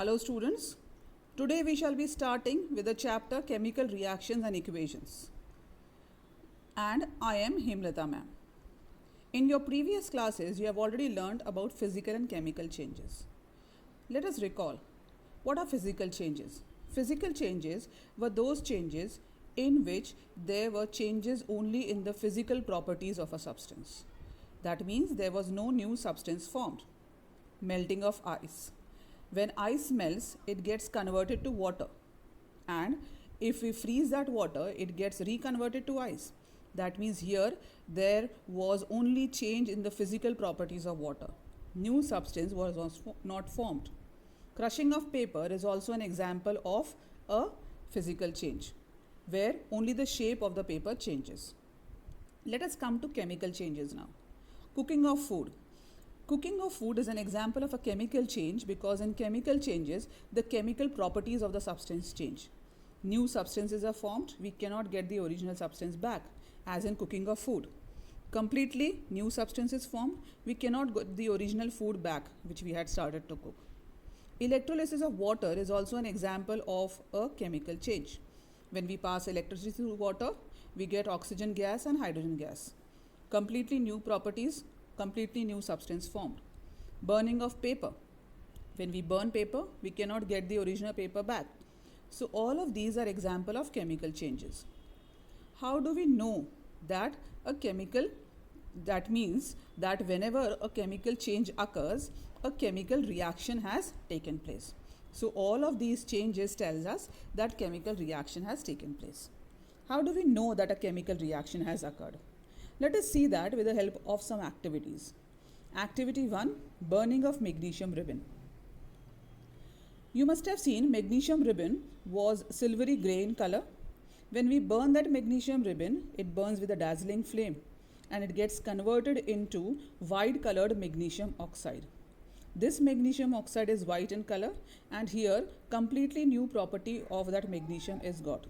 Hello students, today we shall be starting with the chapter Chemical Reactions and Equations. And I am Hemlata ma'am. In your previous classes, you have already learned about physical and chemical changes. Let us recall, what are physical changes? Physical changes were those changes in which there were changes only in the physical properties of a substance. That means there was no new substance formed. Melting of ice. When ice melts, it gets converted to water. And if we freeze that water, it gets reconverted to ice. That means here there was only change in the physical properties of water. New substance was not formed. Crushing of paper is also an example of a physical change, where only the shape of the paper changes. Let us come to chemical changes now. Cooking of food. Cooking of food is an example of a chemical change because in chemical changes, the chemical properties of the substance change. New substances are formed, we cannot get the original substance back, as in cooking of food. Completely new substance is formed, we cannot get the original food back which we had started to cook. Electrolysis of water is also an example of a chemical change. When we pass electricity through water, we get oxygen gas and hydrogen gas. Completely new properties, completely new substance formed. Burning of paper. When we burn paper, we cannot get the original paper back. So all of these are example of chemical changes. How do we know that a chemical, that means that whenever a chemical change occurs, a chemical reaction has taken place. So all of these changes tells us that chemical reaction has taken place. How do we know that a chemical reaction has occurred? Let us see that with the help of some activities. Activity 1, burning of magnesium ribbon. You must have seen magnesium ribbon was silvery grey in color. When we burn that magnesium ribbon, it burns with a dazzling flame and it gets converted into white colored magnesium oxide. This magnesium oxide is white in color and here completely new property of that magnesium is got.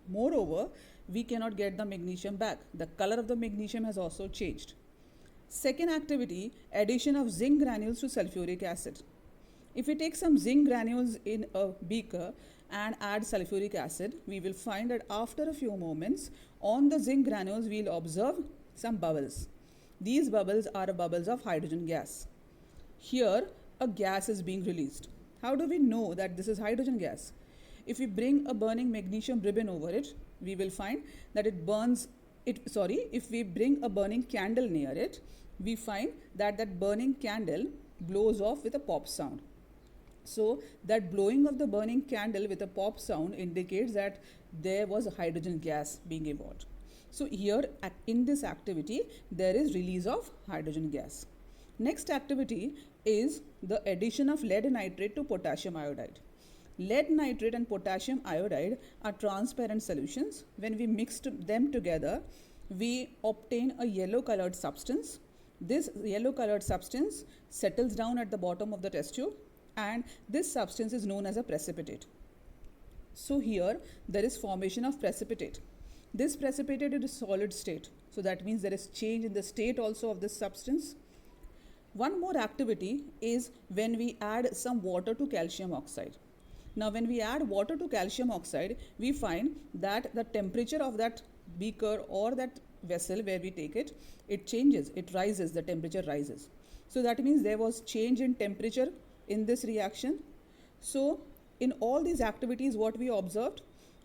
Moreover, we cannot get the magnesium back. The color of the magnesium has also changed. Second activity, addition of zinc granules to sulfuric acid. If we take some zinc granules in a beaker and add sulfuric acid, we will find that after a few moments, on the zinc granules, we will observe some bubbles. These bubbles are bubbles of hydrogen gas. Here, a gas is being released. How do we know that this is hydrogen gas? If we bring a burning magnesium ribbon over it, we will find that if we bring a burning candle near it, we find that that burning candle blows off with a pop sound. So that blowing of the burning candle with a pop sound indicates that there was a hydrogen gas being evolved. So here in this activity, there is release of hydrogen gas. Next activity is the addition of lead nitrate to potassium iodide. Lead nitrate and potassium iodide are transparent solutions. When we mix them together, we obtain a yellow colored substance. This yellow colored substance settles down at the bottom of the test tube and this substance is known as a precipitate. So here there is formation of precipitate. This precipitate is a solid state. So that means there is change in the state also of this substance. One more activity is when we add some water to calcium oxide. Now when we add water to calcium oxide, we find that the temperature of that beaker or that vessel where we take it, it changes, it rises, the temperature rises. So that means there was change in temperature in this reaction. So in all these activities, what we observed,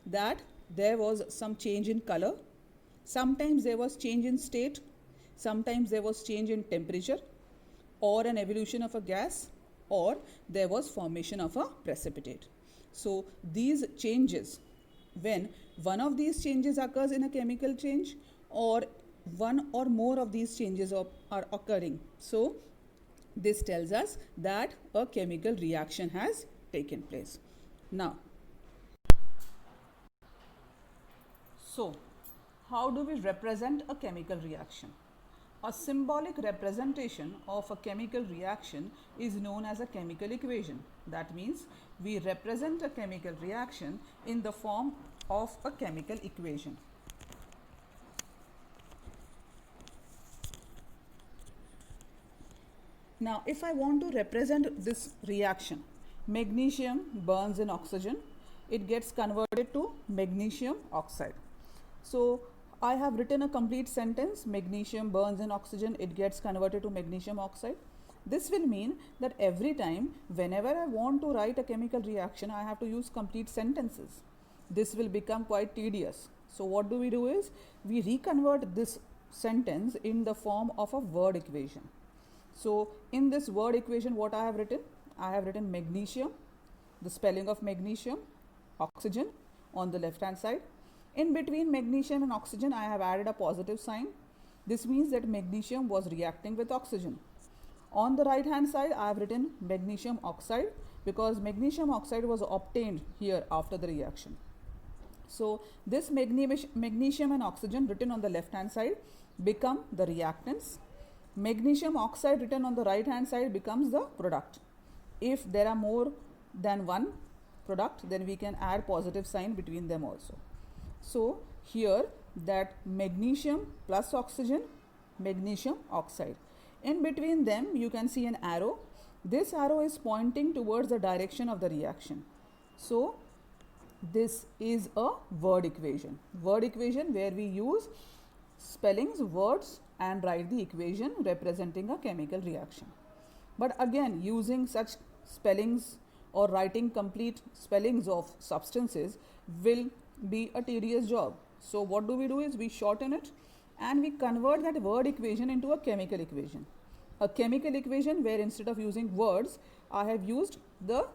that there was some change in color, sometimes there was change in state, sometimes there was change in temperature or an evolution of a gas, or there was formation of a precipitate. So these changes, when one of these changes occurs in a chemical change or one or more of these changes are occurring, so this tells us that a chemical reaction has taken place. Now, so how do we represent a chemical reaction? A symbolic representation of a chemical reaction is known as a chemical equation. That means we represent a chemical reaction in the form of a chemical equation. Now, if I want to represent this reaction, Magnesium burns in oxygen. It gets converted to magnesium oxide. So I have written a complete sentence. Magnesium burns in oxygen. It gets converted to magnesium oxide. This will mean that every time whenever I want to write a chemical reaction, I have to use complete sentences. This will become quite tedious. So what do we do is we reconvert this sentence in the form of a word equation. So in this word equation, what I have written? I have written magnesium, the spelling of magnesium, oxygen on the left hand side. In between magnesium and oxygen, I have added a positive sign. This means that magnesium was reacting with oxygen. On the right hand side, I have written magnesium oxide because magnesium oxide was obtained here after the reaction. So this magnesium and oxygen written on the left hand side become the reactants. Magnesium oxide written on the right hand side becomes the product. If there are more than one product, then we can add positive sign between them also. So here that magnesium plus oxygen, magnesium oxide. In between them you can see an arrow. This arrow is pointing towards the direction of the reaction. So this is a word equation. Word equation where we use spellings, words and write the equation representing a chemical reaction. But again, using such spellings or writing complete spellings of substances will be a tedious job. So what do is we shorten it and we convert that word equation into a chemical equation. A chemical equation where instead of using words, I have used the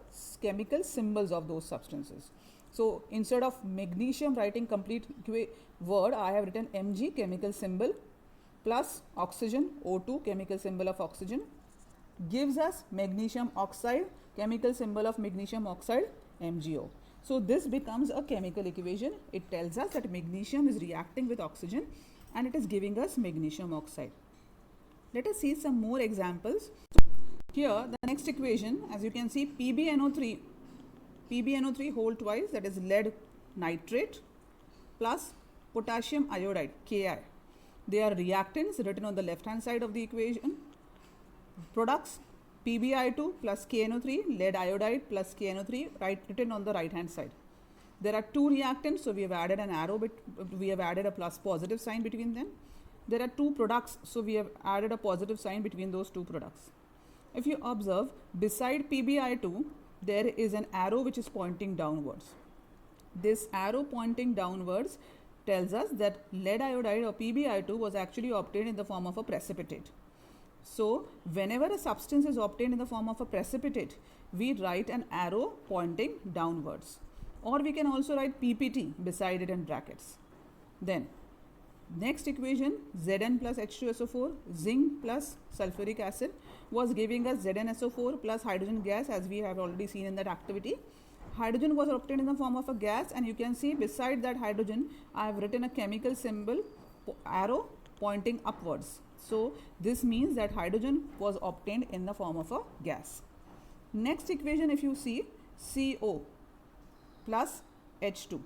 chemical symbols of those substances. So instead of magnesium writing complete word, I have written Mg chemical symbol plus oxygen O2 chemical symbol of oxygen gives us magnesium oxide chemical symbol of magnesium oxide MgO. So this becomes a chemical equation. It tells us that magnesium is reacting with oxygen and it is giving us magnesium oxide. Let us see some more examples. Here the next equation, as you can see, PbNO3 whole twice, that is lead nitrate plus potassium iodide Ki. They are reactants written on the left hand side of the equation. Products PbI2 plus KNO3, lead iodide plus KNO3 written on the right hand side. There are two reactants, so we have added an arrow, but we have added a plus positive sign between them. There are two products, so we have added a positive sign between those two products. If you observe, beside PbI2, there is an arrow which is pointing downwards. This arrow pointing downwards tells us that lead iodide or PbI2 was actually obtained in the form of a precipitate. So whenever a substance is obtained in the form of a precipitate, we write an arrow pointing downwards. Or we can also write PPT beside it in brackets. Then next equation, Zn plus H2SO4, zinc plus sulfuric acid was giving us ZnSO4 plus hydrogen gas, as we have already seen in that activity. Hydrogen was obtained in the form of a gas, and you can see beside that hydrogen I have written a chemical symbol arrow pointing upwards. So this means that hydrogen was obtained in the form of a gas. Next equation, if you see, CO plus H2,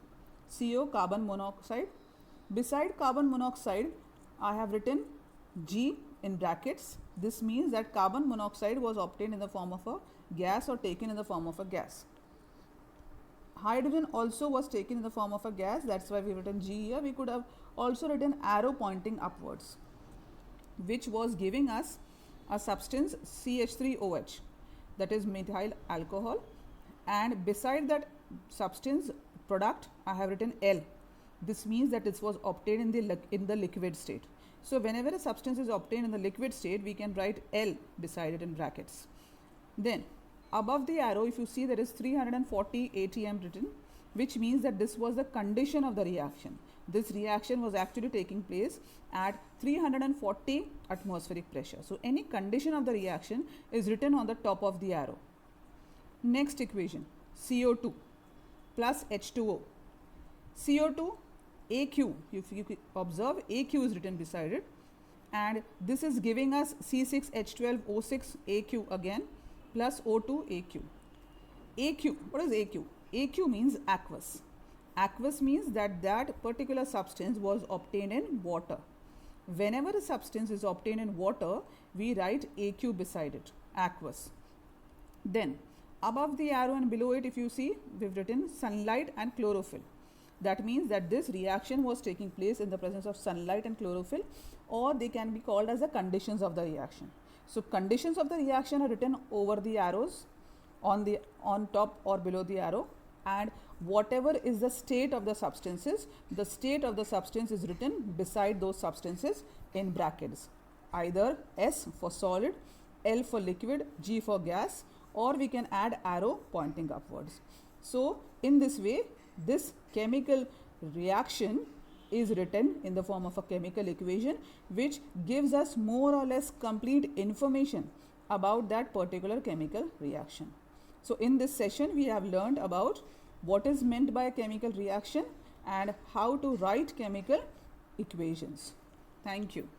CO carbon monoxide. Beside carbon monoxide, I have written G in brackets. This means that carbon monoxide was obtained in the form of a gas or taken in the form of a gas. Hydrogen also was taken in the form of a gas, that's why we have written G here. We could have also written arrow pointing upwards, which was giving us a substance CH3OH, that is methyl alcohol, and beside that substance product I have written L. This means that this was obtained in the liquid state. So whenever a substance is obtained in the liquid state, we can write L beside it in brackets. Then above the arrow, if you see, there is 340 atm written, which means that this was the condition of the reaction. This reaction was actually taking place at 340 atmospheric pressure. So any condition of the reaction is written on the top of the arrow. Next equation, CO2 plus H2O. CO2 AQ, if you observe, AQ is written beside it, and this is giving us C6H12O6 AQ again plus O2 AQ. AQ, what is AQ? AQ means aqueous. Aqueous means that that particular substance was obtained in water. Whenever a substance is obtained in water, we write AQ beside it, aqueous. Then Above the arrow and below it, if you see, we've written sunlight and chlorophyll. That means that this reaction was taking place in the presence of sunlight and chlorophyll, or they can be called as the conditions of the reaction. So conditions of the reaction are written over the arrows, on top or below the arrow, and whatever is the state of the substances, the state of the substance is written beside those substances in brackets, either S for solid, L for liquid, G for gas, or we can add arrow pointing upwards. So in this way, this chemical reaction is written in the form of a chemical equation, which gives us more or less complete information about that particular chemical reaction. So in this session, we have learned about what is meant by a chemical reaction and how to write chemical equations. Thank you.